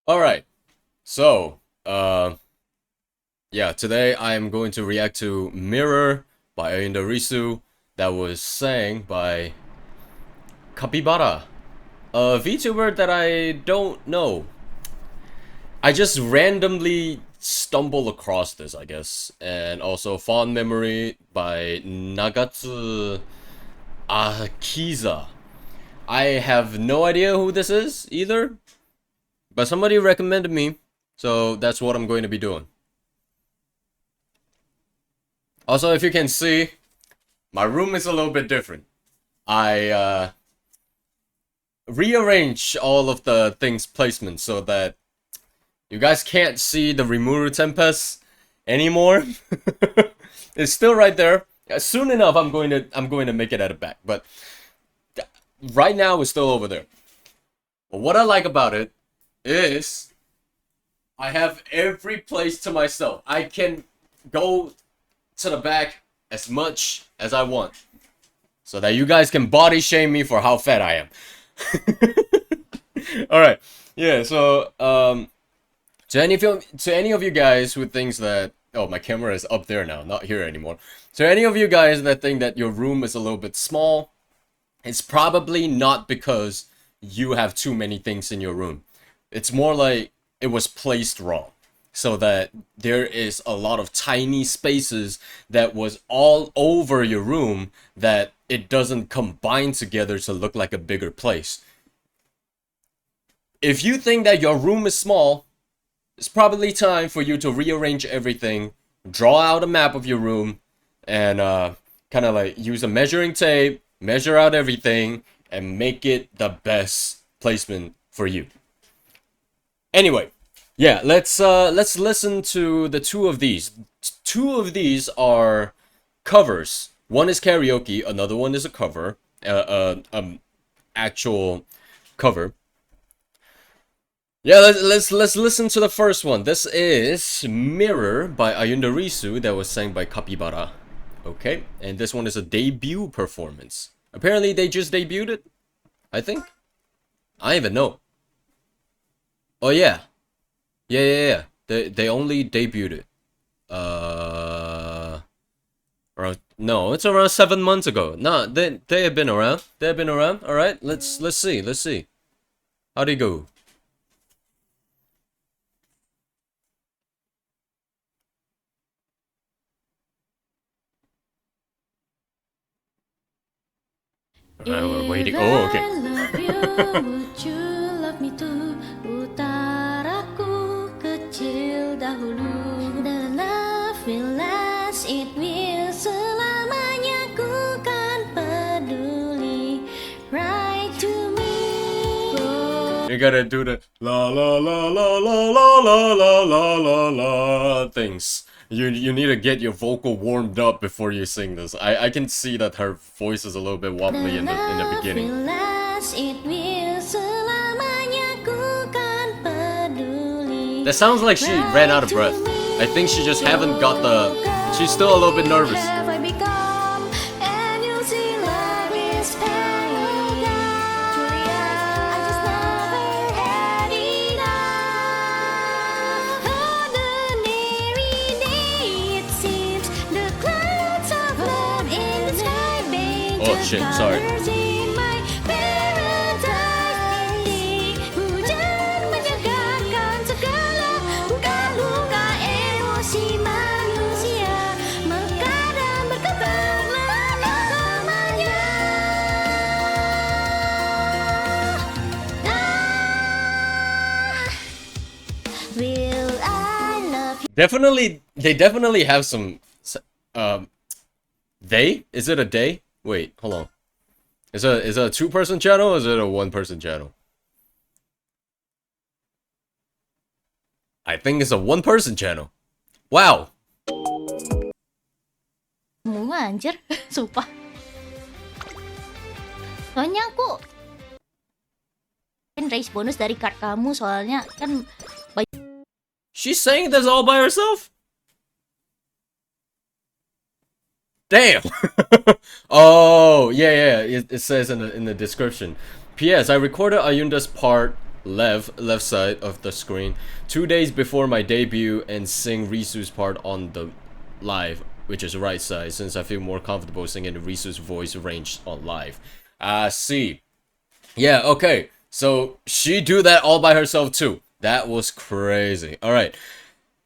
Alright, so, yeah, today I am going to react to Mirror by Ayunda Risu that was sang by Bara, a VTuber that I don't know. I just randomly stumbled across this, I guess, and also Fond Memory by Nagatsu Akiza. I have no idea who this is either, but somebody recommended me, so that's what I'm going to be doing. Also, if you can see, my room is a little bit different. I rearrange all of the things placement so that you guys can't see the Rimuru Tempest anymore. It's still right there. Soon enough, I'm going to make it at the back, but right now it's still over there. But what I like about it is I have every place to myself. I can go to the back as much as I want, so that you guys can body shame me for how fat I am. All right, yeah. So, to any of you guys who thinks that, oh, my camera is up there now, not here anymore. To any of you guys that think that your room is a little bit small, it's probably not because you have too many things in your room. It's more like it was placed wrong, so that there is a lot of tiny spaces that was all over your room that it doesn't combine together to look like a bigger place. If you think that your room is small, it's probably time for you to rearrange everything, draw out a map of your room, and kind of like use a measuring tape, measure out everything, and make it the best placement for you. Anyway, yeah, let's listen to the two of these. Two of these are covers. One is karaoke, another one is a cover, actual cover. Yeah, let's listen to the first one. This is Mirror by Ayunda Risu that was sang by Bara. Okay, and this one is a debut performance. Apparently they just debuted it, I think. I don't even know. Oh yeah. Yeah. They only debuted it. Around, no, it's around 7 months ago. No, they have been around. They have been around. All right, let's see. Let's see. How'd it go? We're waiting. Oh, okay. Would you love me too? Utaraku kecil dahulu. The love will last, it will selamanya. Ku kan peduli. Write to me. You gotta do the la la la la la la la la la la la things. You need to get your vocal warmed up before you sing this. I can see that her voice is a little bit wobbly in the beginning. That sounds like she ran out of breath. I think she just haven't got the... She's still a little bit nervous. Oh shit, sorry. Definitely, they definitely have some, they? Is it a day? Wait, hold on. Is it a two-person channel or is it a one-person channel? I think it's a one-person channel. Wow. Semua anjir, sumpah. Soalnya aku kan raise bonus dari card kamu, soalnya kan. She's saying this all by herself? Damn. Oh, yeah. It says in the description. P.S. I recorded Ayunda's part left side of the screen 2 days before my debut and sing Risu's part on the live, which is right side, since I feel more comfortable singing Risu's voice range on live. See. Yeah, okay. So she do that all by herself too. That was crazy. All right.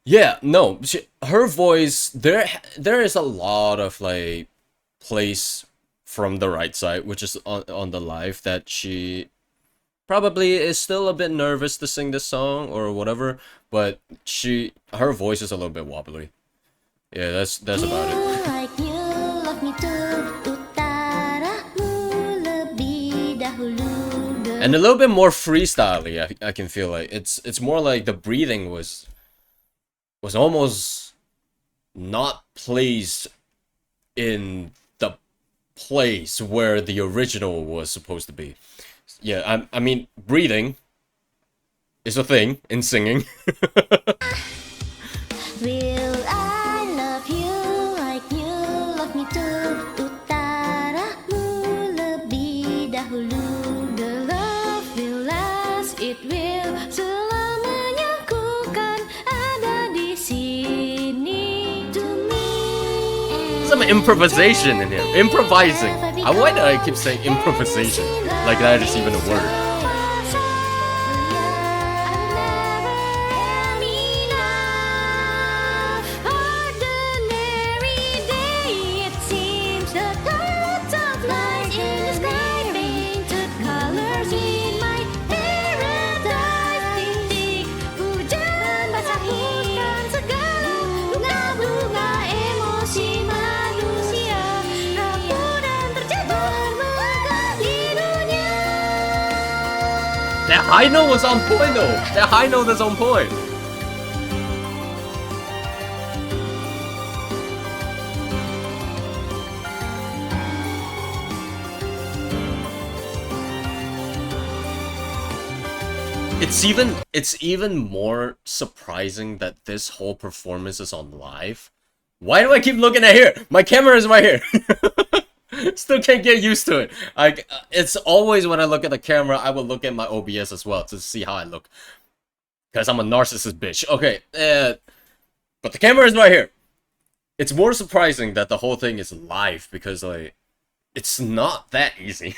Yeah, no, her voice, there is a lot of like place from the right side, which is on the live, that she probably is still a bit nervous to sing this song or whatever, but her voice is a little bit wobbly. Yeah, that's about it. And a little bit more freestyle-y, I can feel like. It's more like the breathing was almost not placed in the place where the original was supposed to be. Yeah, I mean, breathing is a thing in singing. Will I love you like you love me too? Utaramu lebih dahulu. The love will last, it will selamanya. Ku kan ada di sini. To me. Some improvisation in here. Improvising. Why do I keep saying improvisation? Like that is even a word. That high note was on point though. That high note is on point. It's even more surprising that this whole performance is on live. Why do I keep looking at here? My camera is right here. Still can't get used to it. It's always when I look at the camera, I will look at my OBS as well to see how I look. Because I'm a narcissist bitch. Okay, but the camera is right here. It's more surprising that the whole thing is live because, like, it's not that easy.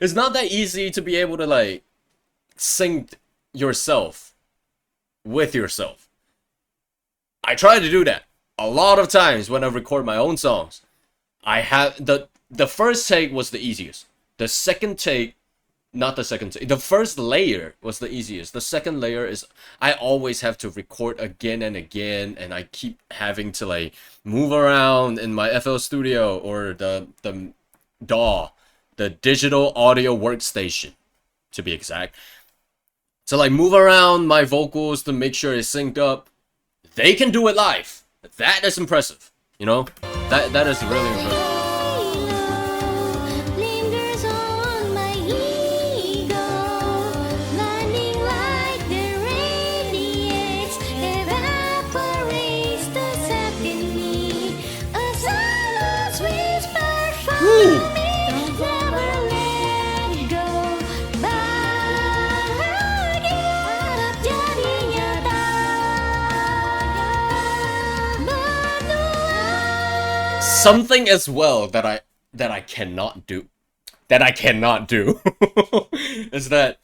It's not that easy to be able to, like, sing yourself with yourself. I try to do that a lot of times when I record my own songs. I have the first take was the easiest. The second take, not the second take. The first layer was the easiest. The second layer is I always have to record again and again, and I keep having to like move around in my FL Studio or the DAW, the digital audio workstation, to be exact. To like move around my vocals to make sure it's synced up. They can do it live. That is impressive. You know? That is really impressive. Something as well that I cannot do is that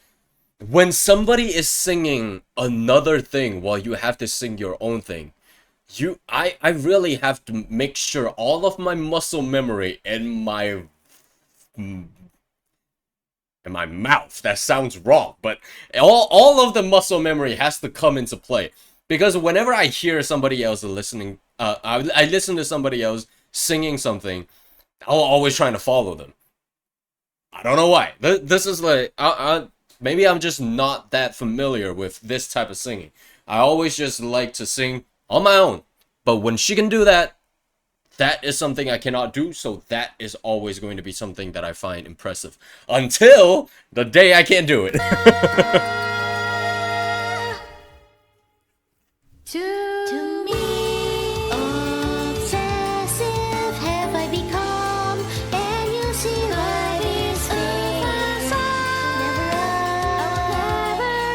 when somebody is singing another thing while you have to sing your own thing, I really have to make sure all of my muscle memory in my mouth, that sounds wrong, but all of the muscle memory has to come into play, because whenever I hear somebody else listening, I listen to somebody else singing something, I'm always trying to follow them. I don't know why. This is like, maybe I'm just not that familiar with this type of singing. I always just like to sing on my own. But when she can do that, that is something I cannot do. So that is always going to be something that I find impressive. Until the day I can't do it. To me, obsessive have I become, and you see life is a facade. Never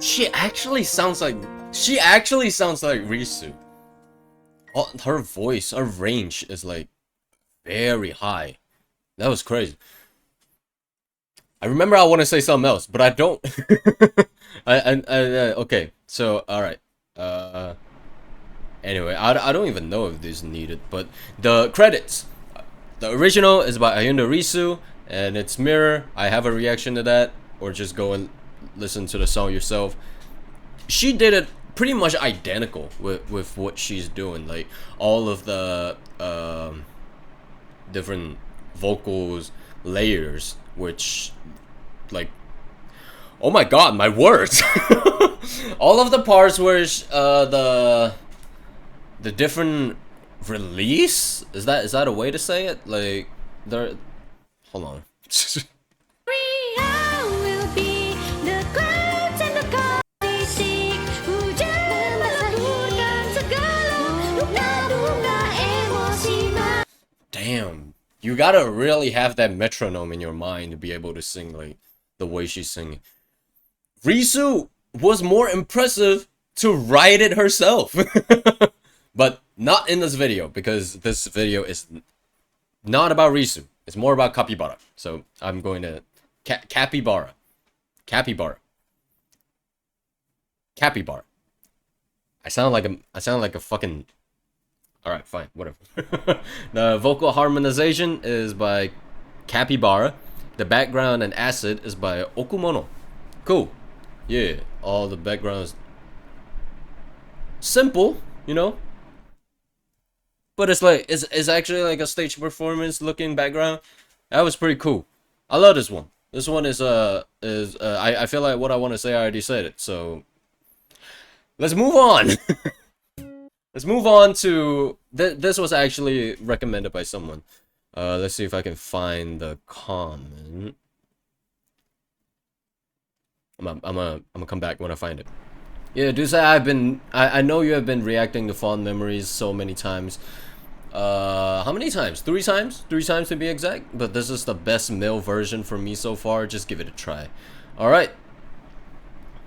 She actually sounds like Risu. Her voice, her range is like very high. That was crazy. I remember I want to say something else, but I don't. Okay, so all right. Anyway, I don't even know if this is needed, but the credits. The original is by Ayunda Risu, and it's MIR. I have a reaction to that, or just go and listen to the song yourself. She did it pretty much identical with what she's doing, like all of the different vocals layers, which, like, oh my god, my words. All of the parts where the different release, is that a way to say it? Like, there, hold on. will be the clouds and the Critic. Hujan meleburkan segala duka-duka emosi. Damn, you gotta really have that metronome in your mind to be able to sing like the way she's singing. Risu was more impressive to write it herself. But not in this video, because this video is not about Risu. It's more about Capybara. So I'm going to Capybara. I sound like a fucking. All right, fine, whatever. The vocal harmonization is by Capybara. The background and acid is by Okumono. Cool. Yeah, all the backgrounds simple, you know. But it's like it's actually like a stage performance looking background. That was pretty cool. I love this one. This one is I feel like what I want to say I already said it. So let's move on. Let's move on to this was actually recommended by someone. Let's see if I can find the comment. I'm gonna come back when I find it. Yeah, do say I know you have been reacting to Fond Memories so many times. How many times? 3 times? 3 times to be exact. But this is the best male version for me so far. Just give it a try. Alright.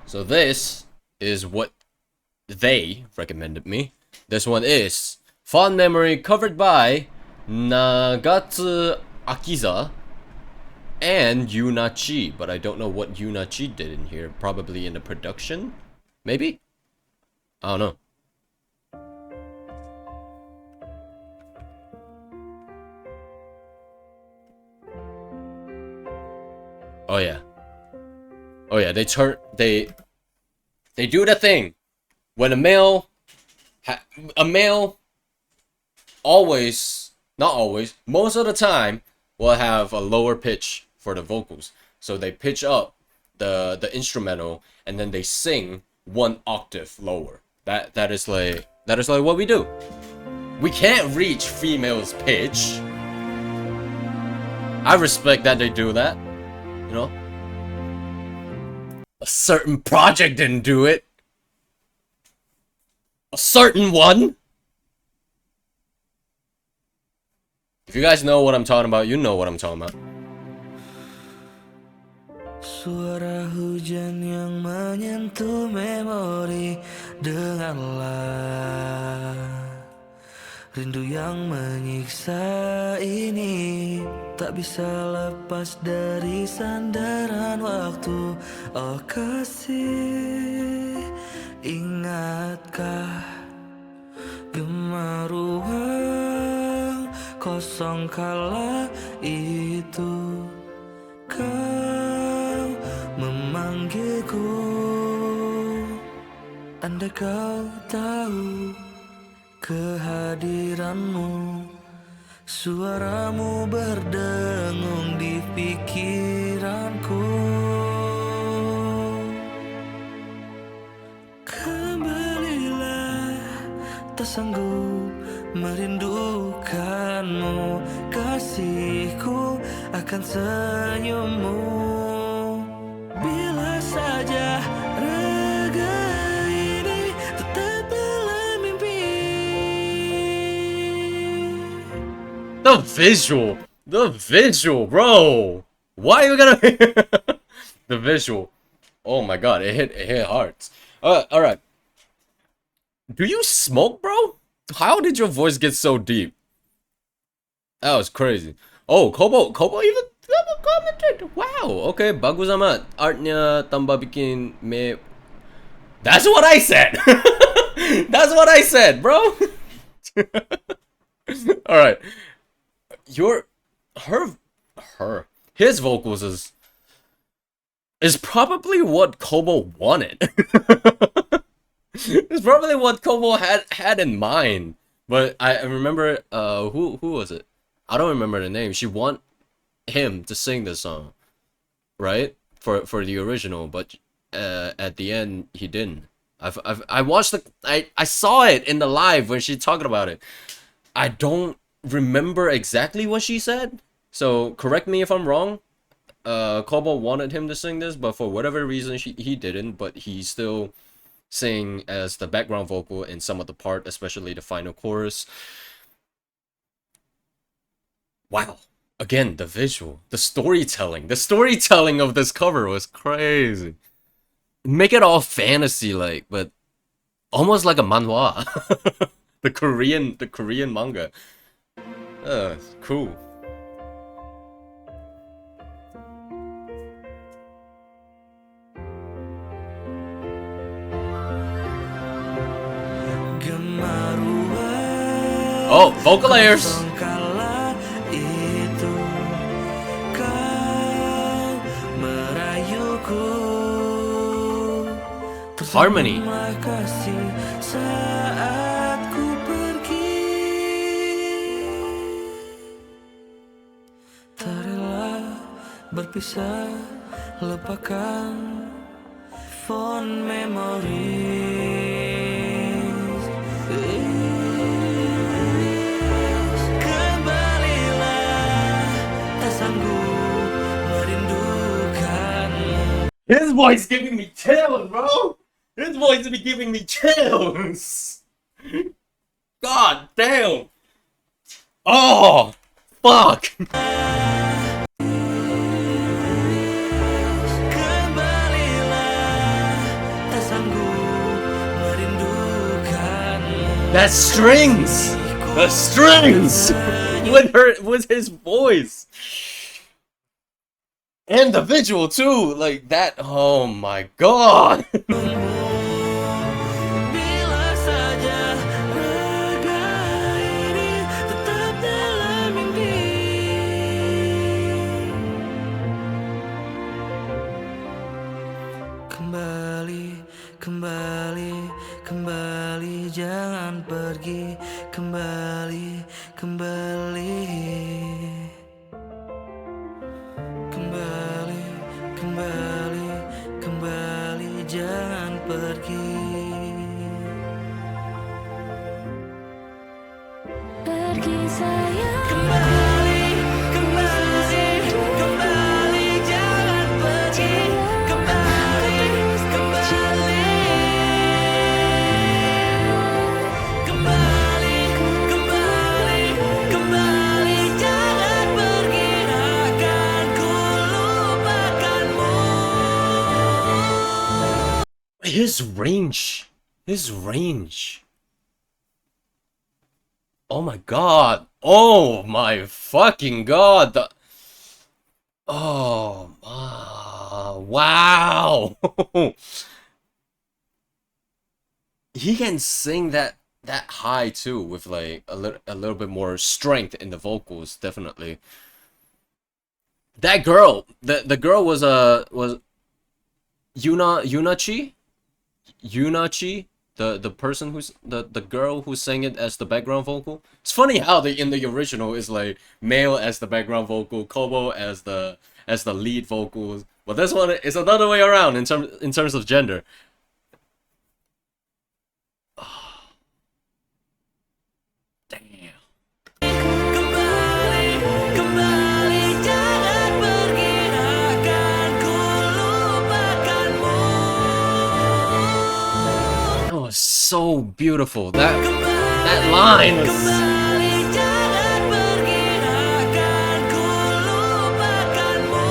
So this is what they recommended me. This one is Fond Memory covered by Nagatsu Akiza and Yunachi. But I don't know what Yunachi did in here. Probably in the production? Maybe? I don't know. Oh yeah. Oh yeah, they do the thing. When a male always, not always, most of the time will have a lower pitch for the vocals. So they pitch up the instrumental and then they sing 1 octave lower. That is like what we do. We can't reach females' pitch. I respect that they do that. You know? A certain project didn't do it. A certain one. If you guys know what I'm talking about, you know what I'm talking about. Suara hujan yang menyentuh memori dengarlah. Rindu yang menyiksa ini tak bisa lepas dari sandaran waktu. Oh kasih, ingatkah gema ruang kosong kala itu? Kau memanggilku, andai kau tahu kehadiranmu, suaramu berdengung di pikiranku. Kembalilah, tak sanggup merindukanmu, kasihku akan senyummu. Bila saja raga ini tetap dalam mimpi. The visual, bro. Why are you gonna the visual? Oh my god, it hit hard. All right. Do you smoke, bro? How did your voice get so deep? That was crazy. Oh, Kobo even commented. Wow. Okay, bagus amat. Artnya tambah bikin me. That's what I said. That's what I said, bro. All right. Your his vocals is probably what Kobo wanted. It's probably what Kobo had in mind. But I remember who was it? I don't remember the name. She want him to sing this song, right? For the original, but at the end he didn't. I watched I saw it in the live when she talked about it. I don't remember exactly what she said, so correct me if I'm wrong. Kobo wanted him to sing this, but for whatever reason he didn't. But he still sang as the background vocal in some of the part, especially the final chorus. Wow. Again, the visual, the storytelling of this cover was crazy. Make it all fantasy like, but almost like a manhwa. the Korean manga. Cool. Oh, vocal layers. Harmony. Berpisah, lupakan fond memories. Kembalilah, tak sanggup merindukanmu. His voice giving me chills, bro. His voice be giving me chills. God damn. Oh, fuck. That strings! The strings! with his voice! And the visual too! Like that, oh my god! Kembali, jangan pergi. Kembali, jangan pergi. Pergi sayang. Kembali, jangan pergi. Kembali, jangan pergi. Akan ku lupakanmu. His range. Oh my god. Oh my fucking god. Oh, wow. He can sing that high too, with like a little bit more strength in the vocals, definitely. That girl, the girl was Yunachi, the person who's the girl who sang it as the background vocal. It's funny how in the original is like male as the background vocal, Kobo as the lead vocals, but this one is another way around in terms of gender. Damn. Kembali, jangan pergi. Akan ku lupakanmu. That was so beautiful. That line was. Kembali, jangan pergi. Akan ku lupakanmu.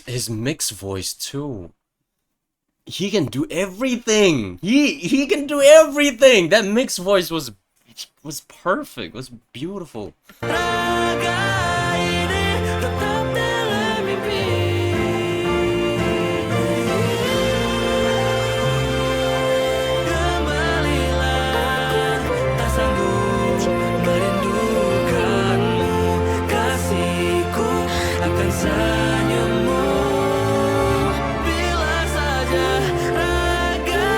His mixed voice too. He can do everything. He can do everything. That mixed voice was perfect. Was beautiful. Raga ini tetap dalam mimpi. Kembalilah, tak sanggup merindukanmu. Kasihku akan senyummu. Bila saja raga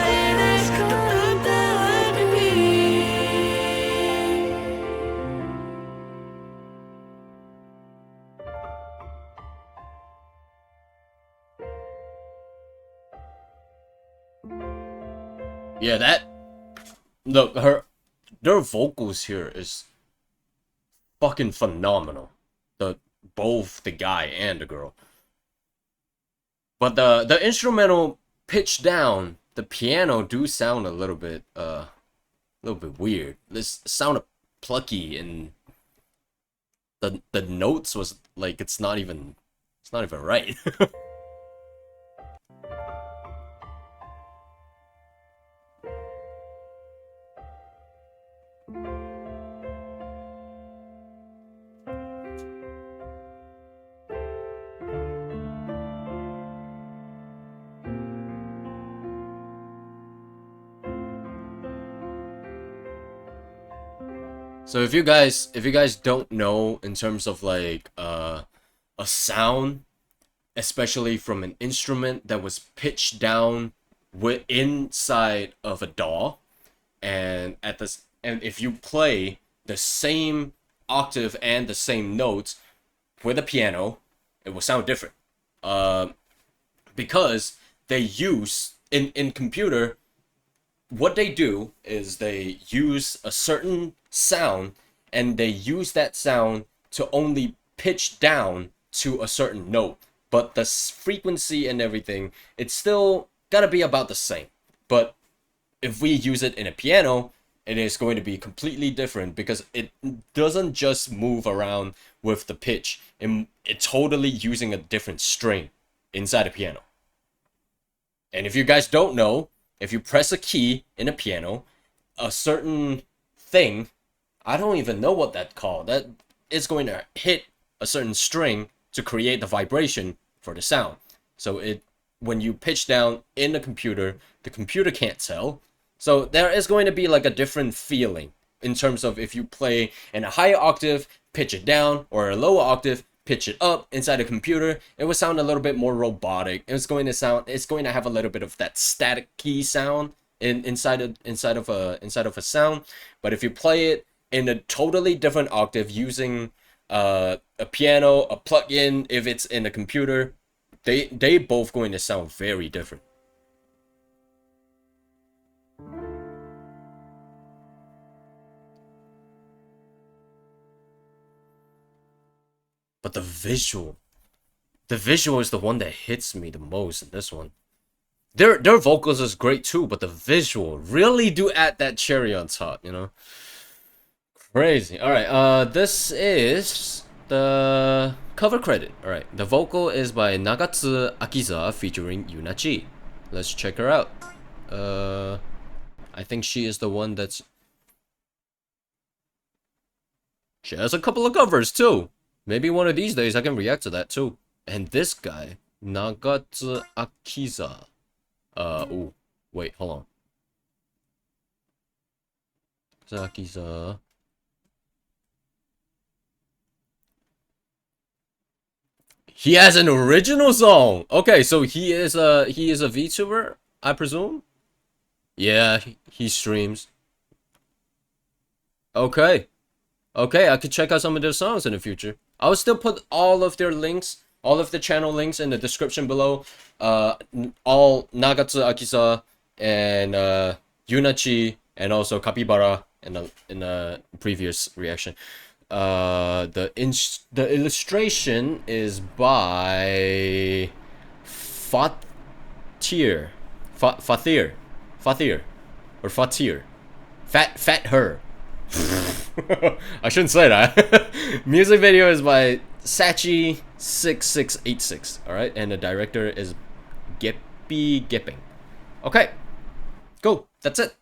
ini tetap dalam mimpi. Yeah, their vocals here is fucking phenomenal. Both the guy and the girl. But the instrumental pitched down, the piano do sound a little bit weird. This sounded plucky, and the notes was like it's not even right. So if you guys don't know in terms of like a sound, especially from an instrument that was pitched down inside of a DAW, and if you play the same octave and the same notes with a piano, it will sound different. Because they use in computer, what they do is they use a certain sound, and they use that sound to only pitch down to a certain note, but the frequency and everything, it's still gotta be about the same. But if we use it in a piano, it is going to be completely different because it doesn't just move around with the pitch, it's totally using a different string inside a piano. And if you guys don't know, if you press a key in a piano, a certain thing, I don't even know what that's called, that is going to hit a certain string to create the vibration for the sound. So when you pitch down in the computer can't tell. So there is going to be like a different feeling in terms of if you play in a higher octave, pitch it down, or a lower octave, pitch it up inside a computer, it will sound a little bit more robotic. It's going to have a little bit of that static-y sound inside of a sound. But if you play it in a totally different octave using a piano, a plug-in, if it's in a computer, they both going to sound very different. But the visual is the one that hits me the most in this one. Their vocals is great too, but the visual really do add that cherry on top, you know? Crazy. Alright, this is the cover credit. Alright, the vocal is by Nagatsu Akiza featuring Yunachi. Let's check her out. I think she is the one that's... She has a couple of covers too. Maybe one of these days I can react to that too. And this guy, Nagatsu Akiza. Ooh, wait, hold on. Akiza. He has an original song. Okay, so he is a VTuber, I presume. Yeah, he streams. Okay. Okay, I could check out some of their songs in the future. I'll still put all of their links, all of the channel links in the description below. All Nagatsu Akiza and Yunachi and also Cappie Bara in the previous reaction. The illustration is by Fatir or Fatir. Fat her. I shouldn't say that. Music video is by Sachi 6686. All right, and the director is Cappie. Okay, cool. That's it.